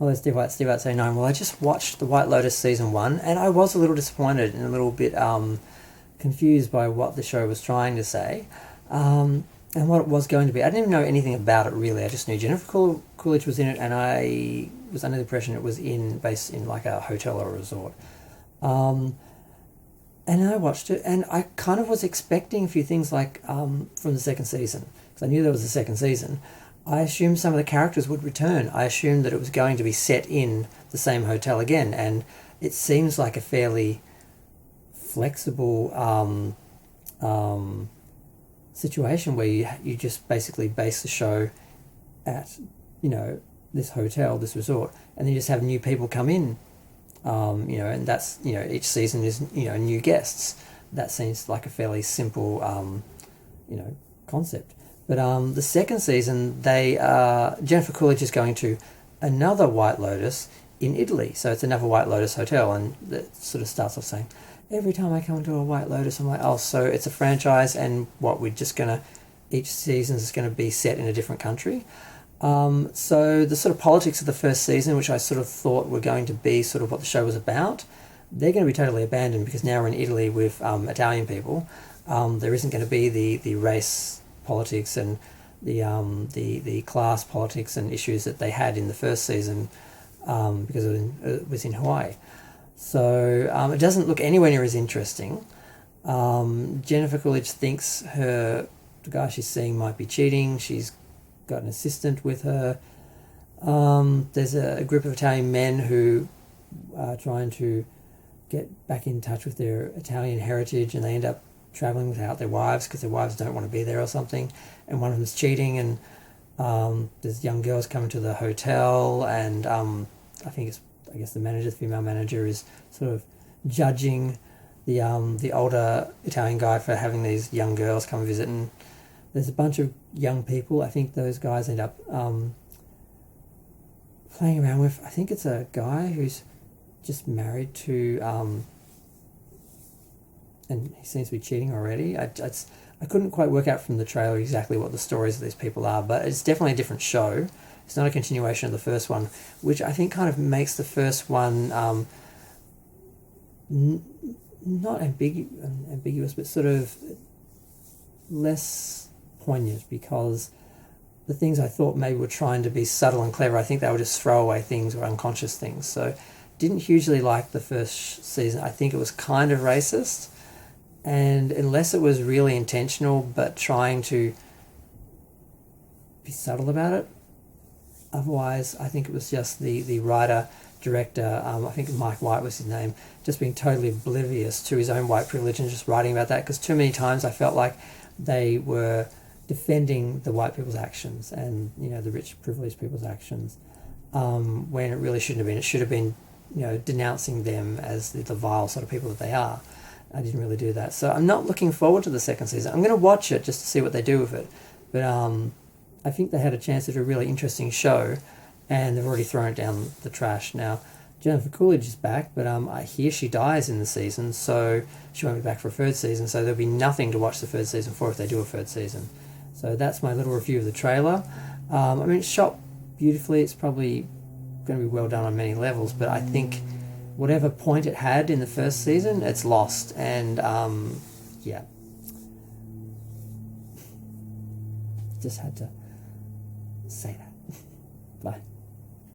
Hello, Steve White say 9. Well, I just watched The White Lotus season 1, and I was a little disappointed and a little bit confused by what the show was trying to say, and what it was going to be. I didn't even know anything about it really. I just knew Jennifer Coolidge was in it, and I was under the impression it was based in like a hotel or a resort. And I watched it, and I kind of was expecting a few things like from the second season, because I knew there was a second season. I assumed some of the characters would return. I assumed that it was going to be set in the same hotel again, and it seems like a fairly flexible situation where you just basically base the show at, this hotel, this resort, and then you just have new people come in, and that's, each season is, new guests. That seems like a fairly simple, concept. But the second season, Jennifer Coolidge is going to another White Lotus in Italy. So it's another White Lotus hotel, and that sort of starts off saying, every time I come to a White Lotus, I'm like, oh, so it's a franchise, and each season is going to be set in a different country. So the sort of politics of the first season, which I sort of thought were going to be sort of what the show was about, they're going to be totally abandoned, because now we're in Italy with Italian people. There isn't going to be the race politics and the class politics and issues that they had in the first season, because it was in Hawaii. So it doesn't look anywhere near as interesting. Jennifer Coolidge thinks the guy she's seeing might be cheating. She's got an assistant with her. There's a group of Italian men who are trying to get back in touch with their Italian heritage, and they end up traveling without their wives because their wives don't want to be there or something, and one of them's cheating, and there's young girls coming to the hotel, and I guess the female manager is sort of judging the older Italian guy for having these young girls come visit, and there's a bunch of young people. I think those guys end up playing around with, I think it's a guy who's just married to and he seems to be cheating already. I couldn't quite work out from the trailer exactly what the stories of these people are, but it's definitely a different show. It's not a continuation of the first one, which I think kind of makes the first one not ambiguous, but sort of less poignant, because the things I thought maybe were trying to be subtle and clever, I think they were just throwaway things or unconscious things. So didn't hugely like the first season. I think it was kind of racist, and unless it was really intentional but trying to be subtle about it, otherwise I think it was just the writer, director, I think Mike White was his name, just being totally oblivious to his own white privilege and just writing about that, because too many times I felt like they were defending the white people's actions and, the rich privileged people's actions, when it really shouldn't have been. It should have been, denouncing them as the vile sort of people that they are. I didn't really do that. So I'm not looking forward to the second season. I'm going to watch it just to see what they do with it. But I think they had a chance to do a really interesting show, and they've already thrown it down the trash. Now, Jennifer Coolidge is back, but I hear she dies in the season, so she won't be back for a third season, so there'll be nothing to watch the third season for if they do a third season. So that's my little review of the trailer. It's shot beautifully. It's probably going to be well done on many levels, but I think whatever point it had in the first season, it's lost, and just had to say that. Bye.